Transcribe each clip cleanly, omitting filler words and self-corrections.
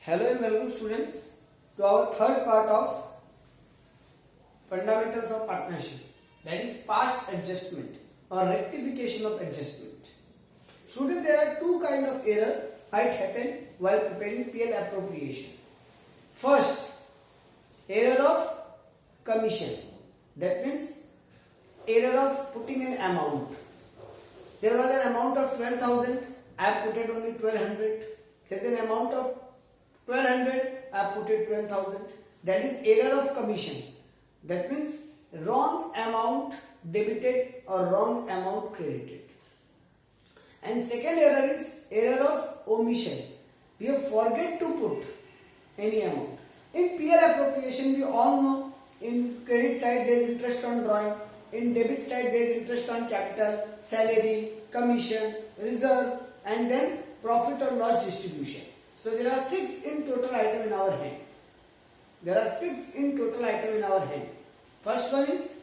Hello and welcome students to our third part of fundamentals of partnership, that is past adjustment or rectification of adjustment. Student, there are two kind of error might happen while preparing PL appropriation. First, error of commission, that means error of putting an amount. There was an amount of 12,000, I have put it only 1200. There is an amount of 1200, I have put it 12,000. That is error of commission. That means wrong amount debited or wrong amount credited. And second error is error of omission. We have forget to put any amount. In PL appropriation, we all know in credit side there is interest on drawing, in debit side there is interest on capital, salary, commission, reserve, and then profit or loss distribution. So there are 6 in total item in our hand. First one is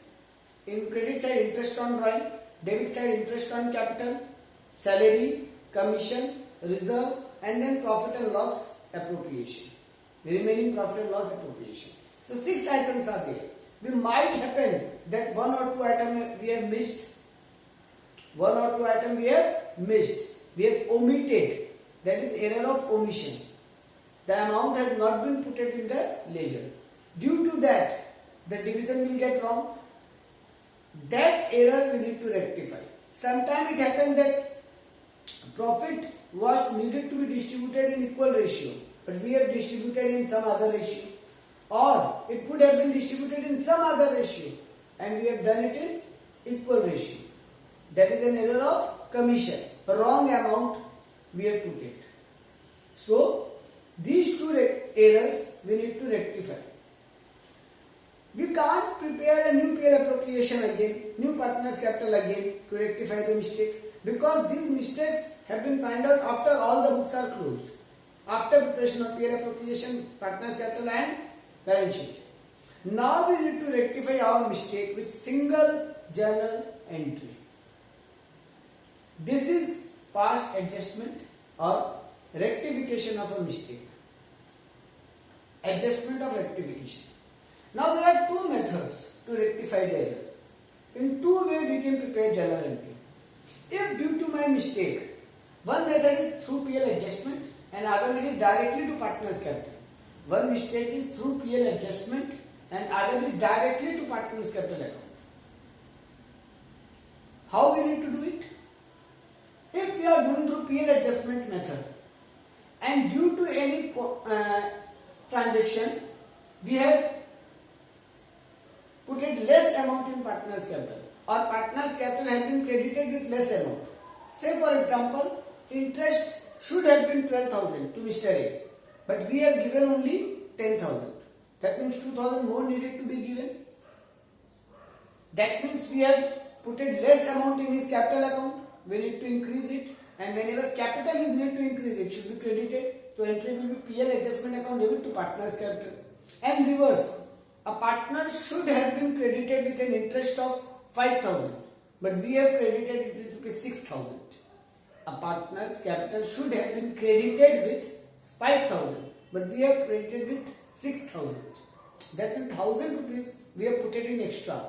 in credit side interest on drawing, debit side interest on capital, salary, commission, reserve, and then profit and loss appropriation. The remaining profit and loss appropriation. So 6 items are there. We might happen that 1 or 2 items we have missed. We have omitted. That is error of omission. The amount has not been put in the ledger. Due to that, the division will get wrong. That error we need to rectify. Sometimes it happens that profit was needed to be distributed in equal ratio, but we have distributed in some other ratio. Or it could have been distributed in some other ratio and we have done it in equal ratio. That is an error of commission. Wrong amount we have put it. So these two errors we need to rectify. We can't prepare a new PL appropriation again, new partners capital again to rectify the mistake, because these mistakes have been found out after all the books are closed. After preparation of PL appropriation, partners capital and balance sheet. Now we need to rectify our mistake with single journal entry. This is past adjustment or rectification of a mistake. Adjustment of rectification. Now there are two methods to rectify the error. In two ways we can prepare journal entry. If due to my mistake, one method is through PL adjustment and other method is directly to partners capital. One mistake is through PL adjustment and other is directly to partners capital account. How we need to do it? If we are doing through PL adjustment method and due to any transaction we have put it less amount in partners capital or partners capital has been credited with less amount. Say for example, interest should have been 12,000 to Mr. A, but we have given only 10,000. That means 2,000 more needed to be given. That means we have put it less amount in his capital account. We need to increase it, and whenever capital is need to increase, it should be credited. So entry will be PL adjustment account debit to partners capital. And reverse, a partner should have been credited with an interest of 5,000, but we have credited it with 6,000. A partner's capital should have been credited with 5,000, but we have credited with 6,000. That means 1,000 rupees we have put it in extra.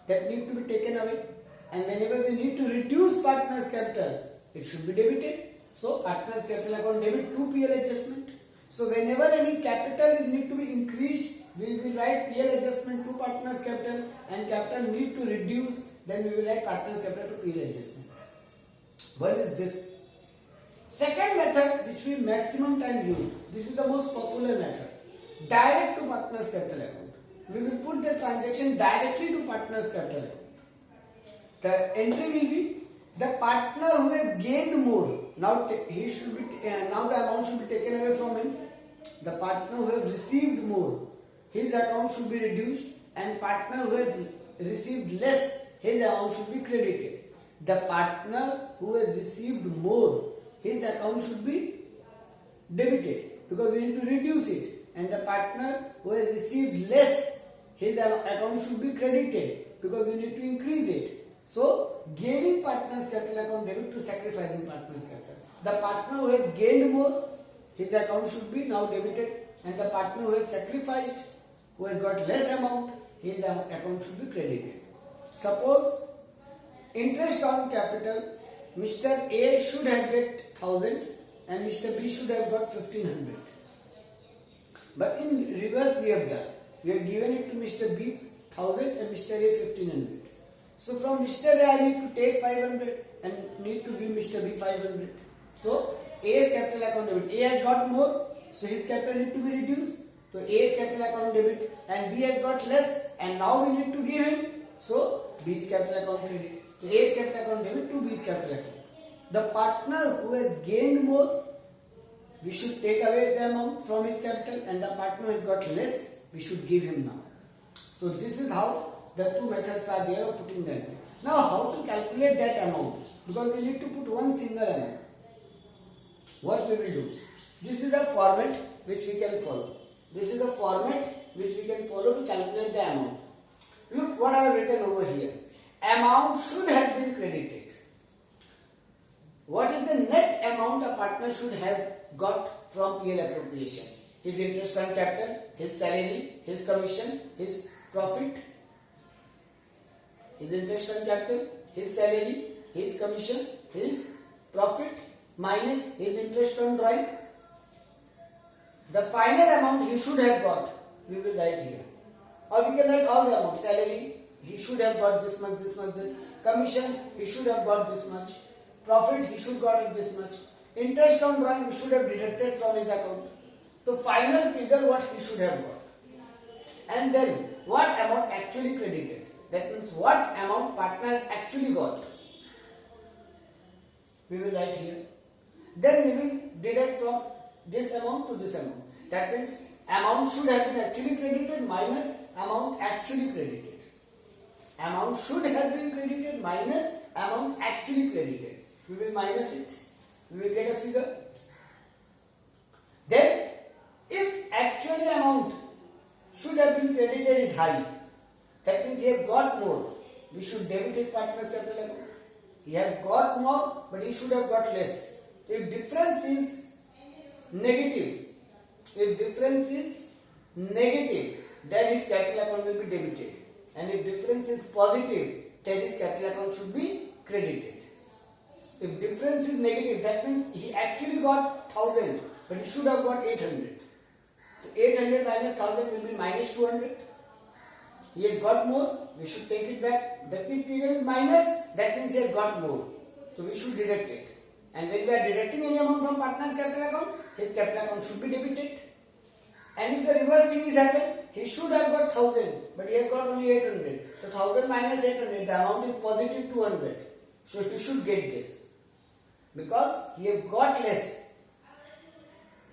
That need to be taken away. And whenever we need to reduce partner's capital, it should be debited. So partner's capital account debit to PL adjustment. So whenever any capital need to be increased, we will write PL adjustment to partner's capital, and capital need to reduce, then we will write partner's capital to PL adjustment. One is this. Second method which we maximum time use, this is the most popular method, direct to partner's capital account. We will put the transaction directly to partner's capital account. The entry will be the partner who has gained more. Now he should be now the amount should be taken away from him. The partner who has received more, his account should be reduced, and partner who has received less, his amount should be credited. The partner who has received more, his account should be debited because we need to reduce it, and the partner who has received less, his account should be credited because we need to increase it. So gaining partner's capital account debit to sacrificing partner's capital. The partner who has gained more, his account should be now debited, and the partner who has sacrificed, who has got less amount, his account should be credited. Suppose interest on capital, Mr. A should have get 1000 and Mr. B should have got 1500. But in reverse we have done. We have given it to Mr. B 1000 and Mr. A 1500. So from Mr. A I need to take 500 and need to give Mr. B 500. So A's capital account debit. A has got more, so his capital need to be reduced. So A's capital account debit, and B has got less, and now we need to give him. So B's capital account credit. So A's capital account debit to B's capital account. The partner who has gained more, we should take away the amount from his capital, and the partner who has got less, we should give him now. So this is how the two methods are there of putting the entry. Now how to calculate that amount? Because we need to put one single amount. What we will do? This is a format which we can follow. This is a format which we can follow to calculate the amount. Look what I have written over here. Amount should have been credited. What is the net amount a partner should have got from PL appropriation? His interest on capital, his salary, his commission, his profit. His interest on capital, his salary, his commission, his profit minus his interest on drawing. The final amount he should have got, we will write here. Or we can write all the amount. Salary, he should have got this much, this. Commission, he should have got this much. Profit, he should got it this much. Interest on drawing, we should have deducted from his account. The final figure what he should have got. And then what amount actually credited. That means what amount partner has actually got. We will write here. Then we will deduct from this amount to this amount. That means amount should have been actually credited minus amount actually credited. Amount should have been credited minus amount actually credited. We will minus it. We will get a figure. Then if actually amount should have been credited is high, that means he has got more, we should debit his partner's capital account. He has got more, but he should have got less. If difference is negative, then his capital account will be debited. And if difference is positive, then his capital account should be credited. If difference is negative, that means he actually got 1000, but he should have got 800. So 800 minus 1000 will be minus 200. He has got more, we should take it back. The key figure is minus, that means he has got more. So we should deduct it. And when we are deducting any amount from partner's capital account, his capital account should be debited. And if the reverse thing is happened, he should have got 1000, but he has got only 800. So 1000 minus 800, the amount is positive 200. So he should get this. Because he has got less.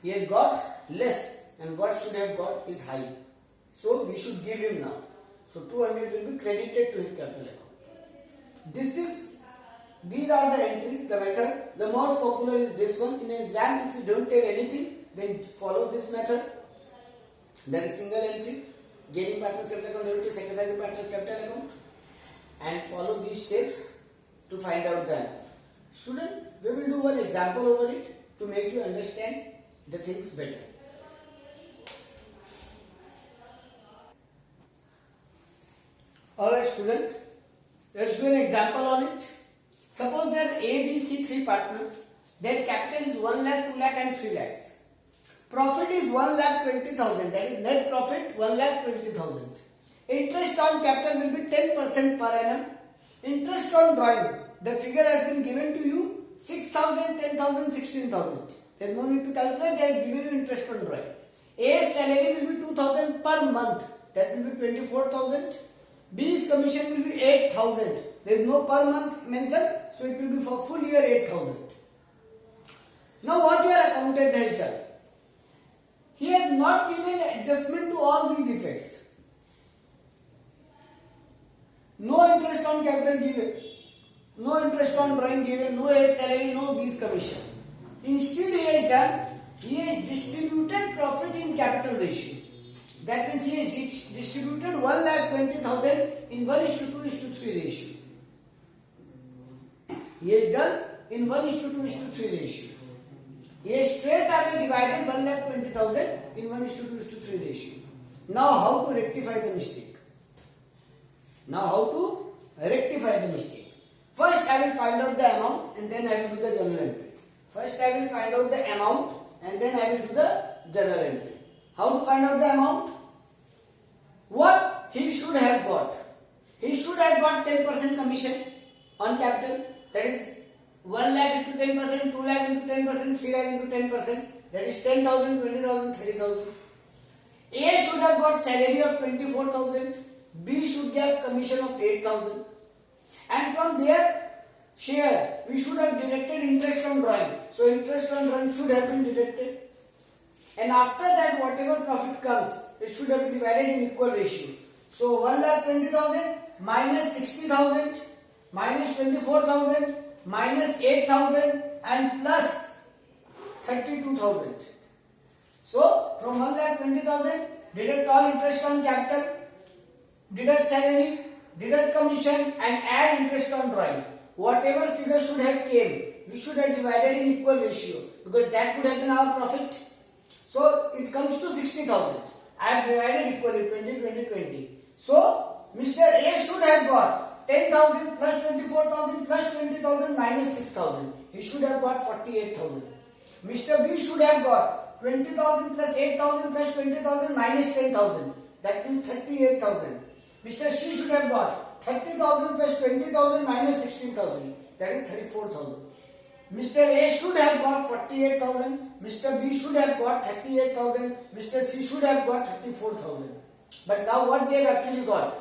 He has got less, and what should have got is high. So we should give him now. So 200 will be credited to his capital account. These are the entries, the method. The most popular is this one. In an exam, if you don't tell anything, then follow this method. That is single entry, gaining partner's capital account, debit to sacrificing partner's capital account, and follow these steps to find out the answer. Student, we will do one example over it to make you understand the things better. Alright student, let's do an example on it. Suppose there are A, B, C, 3 partners. Their capital is 1 lakh, 2 lakh and 3 lakhs. Profit is 1,20,000, that is net profit 1,20,000. Interest on capital will be 10% per annum. Interest on drawing, the figure has been given to you 6,000, 10,000, 16,000. There is no need to calculate, they have given you interest on drawing. A's salary will be 2,000 per month, that will be 24,000. B's commission will be 8,000. There is no per month mentioned, so it will be for full year 8,000. Now what your accountant has done? He has not given adjustment to all these effects. No interest on capital given, no interest on drawing given, no A's salary, no B's commission. Instead he has distributed profit in capital ratio. That means he has distributed 1,20,000 in 1:2:3 ratio. He has done in 1:2:3 ratio. ये straight away divided 1,20,000 in 1:2:3 ratio. Now how to rectify the mistake? First I will find out the amount and then I will do the journal entry. First I will find out the amount and then I will do the journal entry. How to find out the amount? What he should have got? He should have got 10% commission on capital. That is 1 lakh into 10%, 2 lakh into 10%, 3 lakh into 10%. That is 10,000, 20,000, 30,000. A should have got salary of 24,000. B should get commission of 8,000. And from their share, we should have deducted interest on drawing. So interest on drawing should have been deducted. And after that, whatever profit comes, it should have been divided in equal ratio. So 1,20,000 minus 60,000 minus 24,000 minus 8,000 and plus 32,000. So from 1,20,000, deduct all interest on capital, deduct salary, deduct commission and add interest on drawing. Whatever figure should have came, we should have divided in equal ratio because that would have been our profit. So it comes to 60,000. I have divided equally 20, 20, 20. So Mr. A should have got 10,000 plus 24,000 plus 20,000 minus 6,000. He should have got 48,000. Mr. B should have got 20,000 plus 8,000 plus 20,000 minus 10,000. That means 38,000. Mr. C should have got 30,000 plus 20,000 minus 16,000. That is 34,000. Mr. A should have got 48,000. Mr. B should have got 38,000. Mr. C should have got 34,000. But now what they have actually got?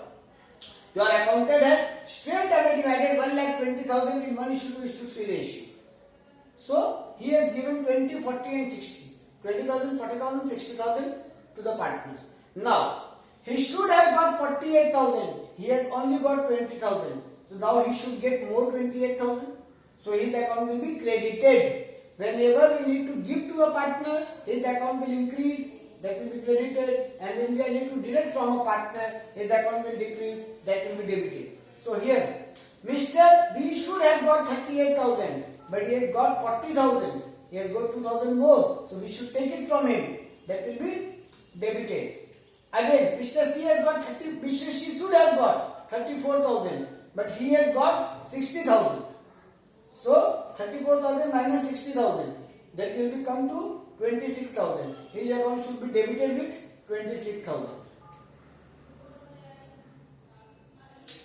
Your accountant has straight away divided 1,20,000 in 1:2:3 ratio. So he has given 20, 40 and 60. 20,000, 40,000, 60,000 to the partners. Now he should have got 48,000. He has only got 20,000. So now he should get more 28,000. So his account will be credited. Whenever we need to give to a partner, his account will increase, that will be credited. And when we need to deduct from a partner, his account will decrease, that will be debited. So here, Mr. B should have got 38,000, but he has got 40,000. He has got 2,000 more. So we should take it from him. That will be debited. Again, Mr. C has got Mr. C should have got 34,000, but he has got 60,000. So 34,000 minus 60,000, that will become to 26,000. His account should be debited with 26,000.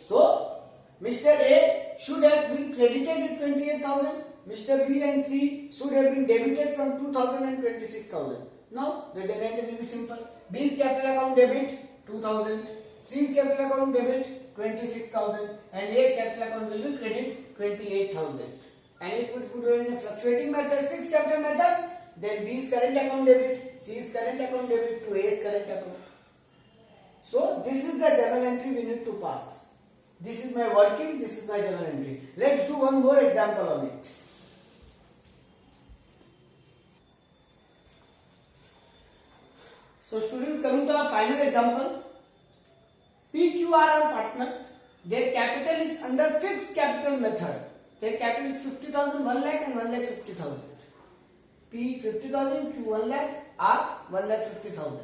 So Mr. A should have been credited with 28,000. Mr. B and C should have been debited from 2,000 and 26,000. Now the denominator will be simple. B's capital account debit 2,000, C's capital account debit 26,000 and A's capital account will be credit 28,000. And if we do it in a fluctuating method, fixed capital method, then B's current account debit, C's current account debit to A's current account. So this is the journal entry we need to pass. This is my working, this is my journal entry. Let's do one more example on it. So students, coming to our final example, PQR are partners. Their capital is under fixed capital method. Their capital is 50,000, 1 lakh and 1,50,000. P 50,000, Q 1 lakh, R 1,50,000.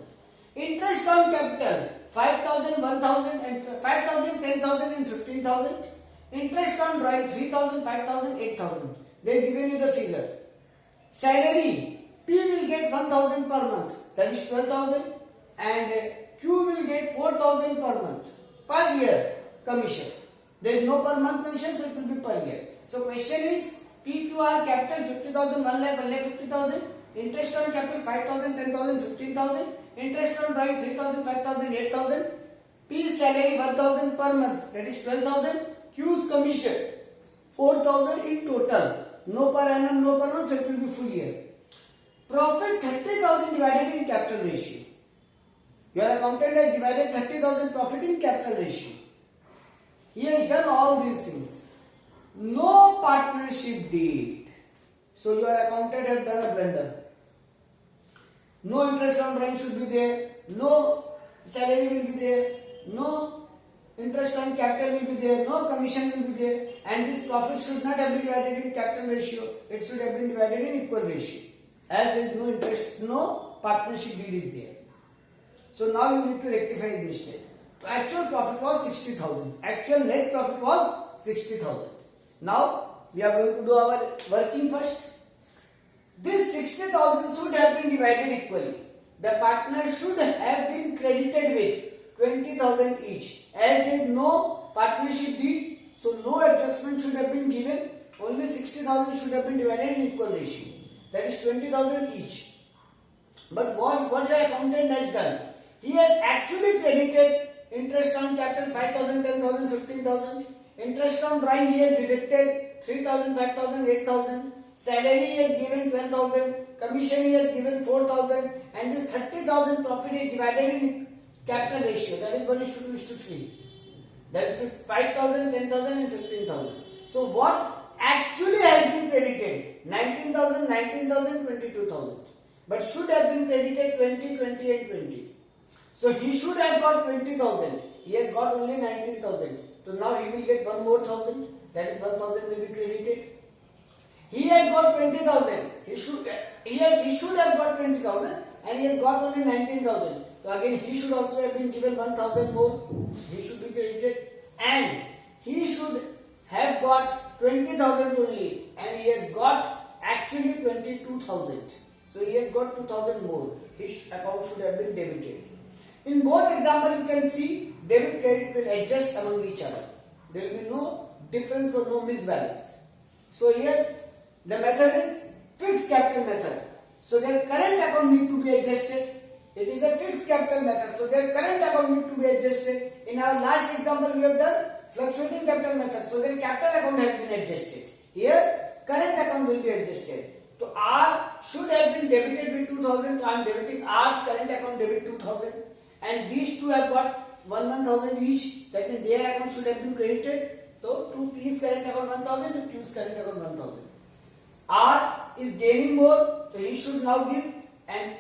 Interest on capital 5,000, 1,000 and 5,000, 10,000 and 15,000. Interest on drawing 3,000, 5,000, 8,000. They given you the figure. Salary, P will get 1,000 per month. That is 12,000 and Q will get 4,000 per month per year commission. There is no per month mentioned, so it will be per year. So question is PQR capital 50,000, 1 lakh, 1,50,000. Interest on capital 5,000, 10,000, 15,000. Interest on drawing 3,000, 5,000, 8,000. P salary 1,000 per month, that is 12,000. Q's commission 4,000 in total. No per annum, no per month, so it will be full year. Profit 30,000 divided in capital ratio. Your accountant has divided 30,000 profit in capital ratio. He has done all these things. No partnership deed. So your accountant has done a blunder. No interest on drawing should be there. No salary will be there. No interest on capital will be there. No commission will be there. And this profit should not have been divided in capital ratio. It should have been divided in equal ratio. as there is no interest, no partnership deed is there. So now you need to rectify this mistake. So actual profit was 60,000. Actual net profit was 60,000. Now we are going to do our working first. This 60,000 should have been divided equally. The partner should have been credited with 20,000 each. As there is no partnership deed, so no adjustment should have been given. Only 60,000 should have been divided in equal ratio. That is 20,000 each. But what your accountant has done? He has actually credited interest on capital 5,000, 10,000, 15,000. Interest on drawing he has deducted 3,000, 5,000, 8,000. Salary he has given 12,000. Commission he has given 4,000. And this 30,000 profit is divided in capital ratio. That is 1:2:3. That is 5,000, 10,000 and 15,000. So what actually has been credited? 19,000, 19,000, 22,000. But should have been credited 20, 20 and 20. So he should have got 20,000. He has got only 19,000. So now he will get one more 1,000. That is 1,000 will be credited. He had got 20,000. He should have got 20,000 and he has got only 19,000. So again he should also have been given 1,000 more. He should be credited and he should have got 20,000 only and he has got actually 22,000. So he has got 2,000 more. His account should have been debited. In both examples you can see debit credit will adjust among each other. There will be no difference or no misbalance. So here the method is fixed capital method. So their current account need to be adjusted. It is a fixed capital method. So their current account need to be adjusted. In our last example we have done fluctuating capital method. So their capital account has been adjusted. Here current account will be adjusted. So R should have been debited with 2,000. So I am debiting R's current account debit 2,000. And these two have got 1,000 each. That means their account should have been credited. So to P's current account 1,000, to Q's current account 1,000. R is gaining more, so he should now give, and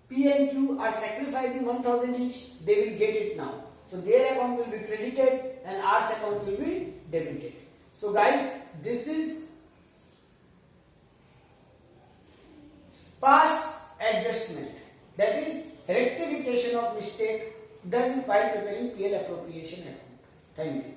P and Q are sacrificing 1,000 each. They will get it now. So their account will be credited and R's account will be debited. So guys, this is past adjustment. That is rectification of mistake done while preparing PL appropriation account. Thank you.